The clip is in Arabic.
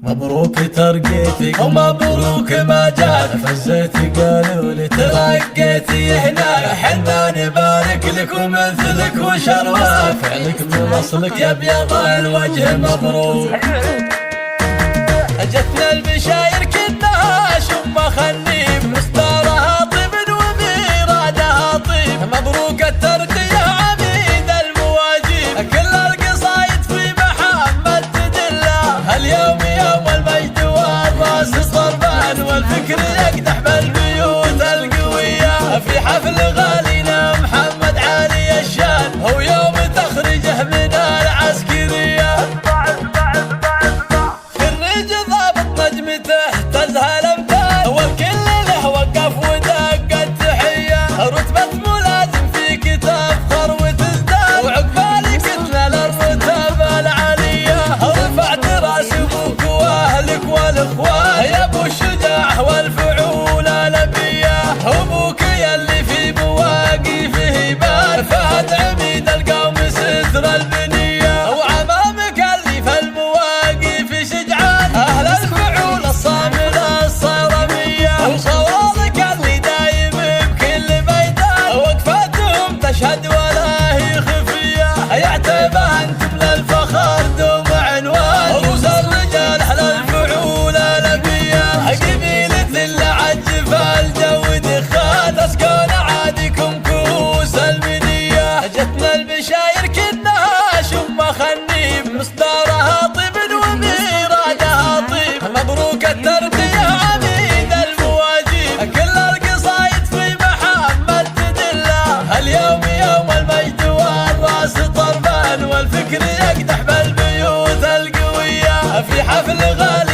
مبروك ترقيتك ومبروك ما جاك، فزيت قالوا لي ترقيتي هناك، حنا نبارك لك ومثلك وشرواك، فعلك من اصلك يا ابيض الوجه مبروك. جتنا البشاير كلها شم خنيم، مستارها طيب وميرادها طيب، مبروك الترقية عميد المواجيب، كل القصايد في محمد تدله، اليوم يوم المجد والراس صربان، والفكر يقدح بالبيوت القوية، في حفل غالينا محمد عالي الشان، هو يوم تخرجه من العسكرية، تزهل امتى والكل له وقف ودق التحية، رتبة ملازم فيك تفخر وتزداد، وعقبالك تنال الرتب العالية، رفعت راس ابوك واهلك والاخوان، يا ابو الشجاع والفعول الابية، ابوك يلي في مواقفه يبان، فهد عميد القوم ستر البنية، وعمامك اللي في المواقف شجعان، اهل الفعول الصامد الصرمية، وصوالك اللي دايم بكل ميدان، وقفاتهم تشهد ولا هي خفية، يعتبه انتم للفخر دوم عنوان، رؤوس الرجال اهل الفعول الابية، قبيلة اللي عجف الجو دخان، تسكن عادكم كؤوس المنية، جتنا البشاير كنها شم خنيم، مصدارها طيب وميرادها طيب، مبروك الترقية عميد المواجيب، كل القصايد في محمد تدله، اليوم يوم المجد والراس طربان، والفكر يقدح بالبيوت القوية، في حفل غالي